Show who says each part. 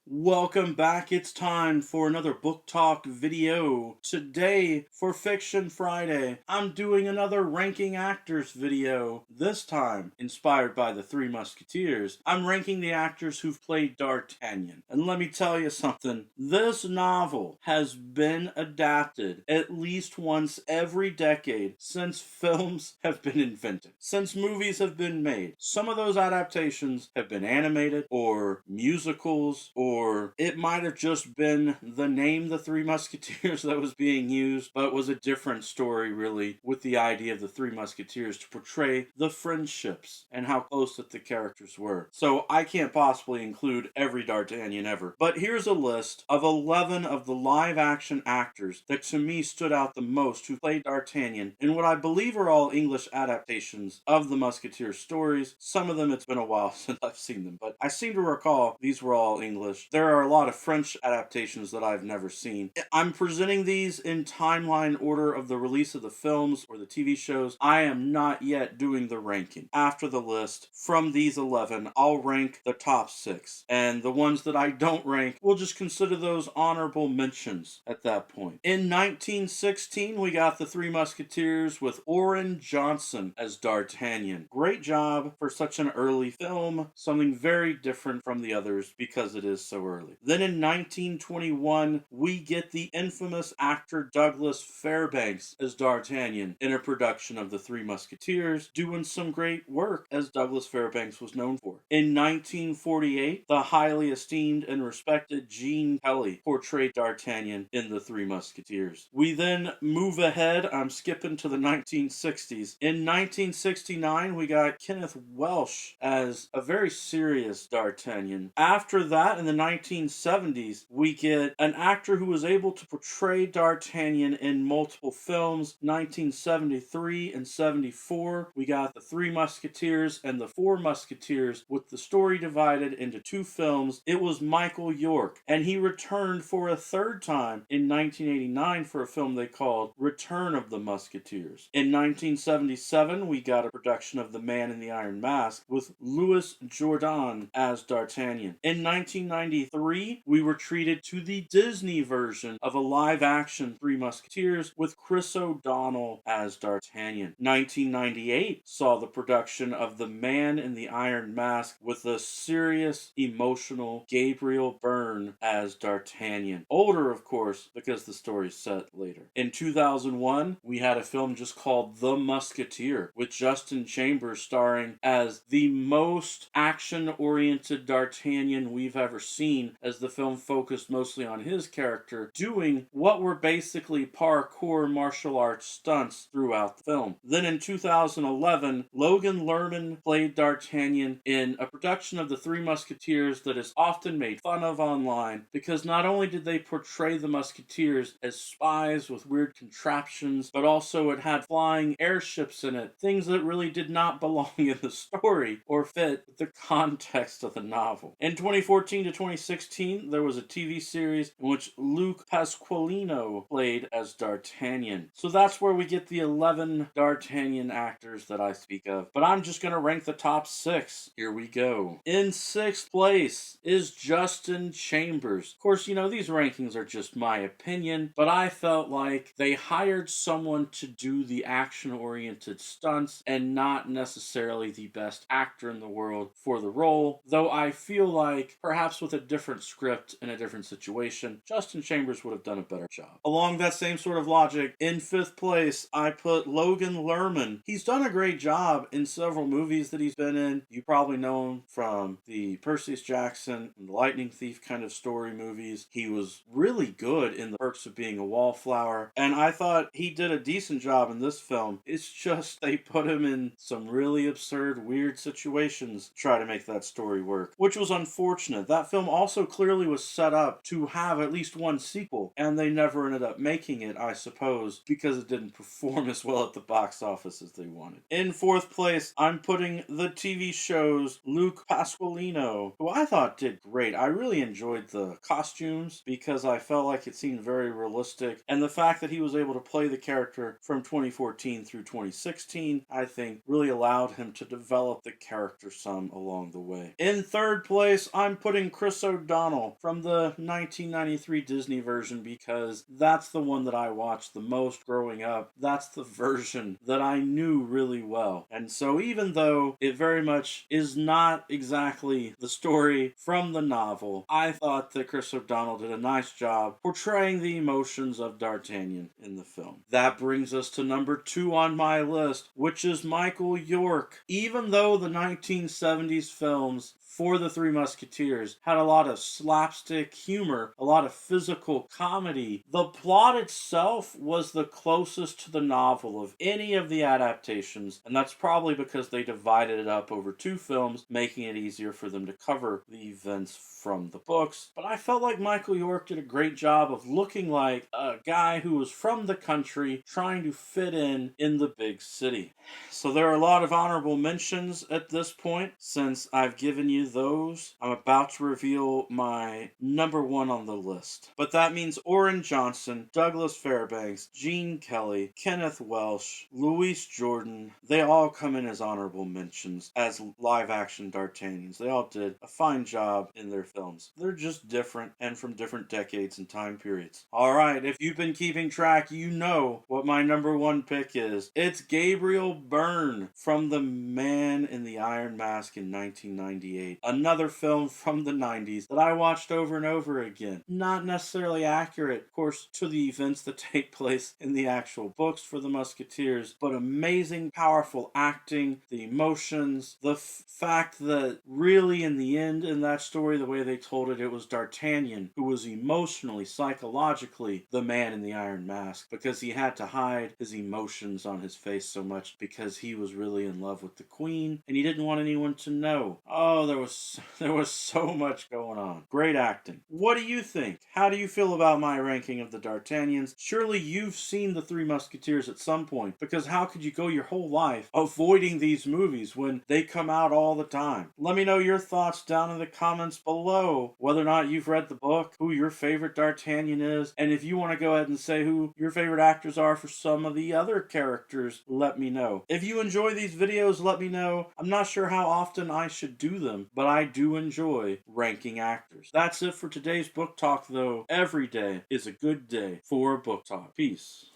Speaker 1: Welcome back. It's time for another book talk video. Today, for Fiction Friday, I'm doing another ranking actors video. This time, inspired by the Three Musketeers, I'm ranking the actors who've played D'Artagnan. And let me tell you something, this novel has been adapted at least once every decade since films have been invented, since movies have been made. Some of those adaptations have been animated or musicals, or it might have just been the name The Three Musketeers that was being used, but it was a different story really, with the idea of the Three Musketeers to portray the friendships and how close that the characters were. So I can't possibly include every D'Artagnan ever, but here's a list of 11 of the live action actors that to me stood out the most who played D'Artagnan in what I believe are all English adaptations of the Musketeer stories. Some of them it's been a while since I've seen them, but I seem to recall these were all English. There are a lot of French adaptations that I've never seen. I'm presenting these in timeline order of the release of the films or the TV shows. I am not yet doing the ranking. After the list, from these 11, I'll rank the top 6. And the ones that I don't rank, we'll just consider those honorable mentions at that point. In 1916, we got the Three Musketeers with Orin Johnson as D'Artagnan. Great job for such an early film, something very different from the others because it is so early. Then in 1921, we get the infamous actor Douglas Fairbanks as D'Artagnan in a production of The Three Musketeers, doing some great work as Douglas Fairbanks was known for. In 1948, the highly esteemed and respected Gene Kelly portrayed D'Artagnan in The Three Musketeers. We then move ahead, I'm skipping to the 1960s. In 1969, we got Kenneth Welsh as a very serious D'Artagnan. After that, in the 1970s, we get an actor who was able to portray D'Artagnan in multiple films. 1973 and 74, we got The Three Musketeers and The Four Musketeers, with the story divided into two films. It was Michael York, and he returned for a third time in 1989 for a film they called Return of the Musketeers. In 1977, we got a production of The Man in the Iron Mask with Louis Jourdan as D'Artagnan. In 1993, we were treated to the Disney version of a live-action Three Musketeers with Chris O'Donnell as D'Artagnan. 1998 saw the production of The Man in the Iron Mask with the serious, emotional Gabriel Byrne as D'Artagnan. Older, of course, because the story's set later. In 2001, we had a film just called The Musketeer, with Justin Chambers starring as the most action-oriented D'Artagnan we've ever seen, as the film focused mostly on his character doing what were basically parkour martial arts stunts throughout the film. Then in 2011, Logan Lerman played D'Artagnan in a production of The Three Musketeers that is often made fun of online, because not only did they portray the Musketeers as spies with weird contraptions, but also it had flying airships in it, things that really did not belong in the story or fit the context of the novel. In 2014 to 2016, there was a TV series in which Luke Pasqualino played as D'Artagnan. So that's where we get the 11 D'Artagnan actors that I speak of. But I'm just going to rank the top 6. Here we go. In 6th place is Justin Chambers. Of course, these rankings are just my opinion, but I felt like they hired someone to do the action-oriented stunts and not necessarily the best actor in the world for the role, though I feel like perhaps with a different script in a different situation, Justin Chambers would have done a better job. Along that same sort of logic, in 5th place, I put Logan Lerman. He's done a great job in several movies that he's been in. You probably know him from the Perseus Jackson and the Lightning Thief kind of story movies. He was really good in The Perks of Being a Wallflower, and I thought he did a decent job in this film. It's just they put him in some really absurd, weird situations to try to make that story work, which was unfortunate. That film also clearly was set up to have at least one sequel, and they never ended up making it, I suppose, because it didn't perform as well at the box office as they wanted. In 4th place, I'm putting the TV show's Luke Pasqualino, who I thought did great. I really enjoyed the costumes because I felt like it seemed very realistic, and the fact that he was able to play the character from 2014 through 2016, I think really allowed him to develop the character some along the way. In 3rd place, I'm putting Chris Chris O'Donnell from the 1993 Disney version because that's the one that I watched the most growing up. That's the version that I knew really well. And so even though it very much is not exactly the story from the novel, I thought that Chris O'Donnell did a nice job portraying the emotions of D'Artagnan in the film. That brings us to number 2 on my list, which is Michael York. Even though the 1970s films for the Three Musketeers had a lot of slapstick humor, a lot of physical comedy, the plot itself was the closest to the novel of any of the adaptations, and that's probably because they divided it up over 2 films, making it easier for them to cover the events from the books. But I felt like Michael York did a great job of looking like a guy who was from the country trying to fit in the big city. So there are a lot of honorable mentions at this point. Since I've given you those, I'm about to reveal my number 1 on the list. But that means Orrin Johnson, Douglas Fairbanks, Gene Kelly, Kenneth Welsh, Louise Jordan, they all come in as honorable mentions as live-action D'Artagnans. They all did a fine job in their films. They're just different and from different decades and time periods. Alright, if you've been keeping track, you know what my number 1 pick is. It's Gabriel Byrne from The Man in the Iron Mask in 1998. Another film from the 90s that I watched over and over again. Not necessarily accurate, of course, to the events that take place in the actual books for the Musketeers, but amazing, powerful acting, the emotions, the fact that really in the end in that story, the way they told it, it was D'Artagnan who was emotionally, psychologically the man in the Iron Mask because he had to hide his emotions on his face so much because he was really in love with the Queen and he didn't want anyone to know. Oh, there was so much going on. Great acting. What do you think? How do you feel about my ranking of the D'Artagnans? Surely you've seen the Three Musketeers at some point, because how could you go your whole life avoiding these movies when they come out all the time? Let me know your thoughts down in the comments below, whether or not you've read the book, who your favorite D'Artagnan is, and if you want to go ahead and say who your favorite actors are for some of the other characters, let me know. If you enjoy these videos, let me know. I'm not sure how often I should do them, but I do enjoy ranking actors. That's it for today's book talk, though. Every day is a good day for a book talk. Peace.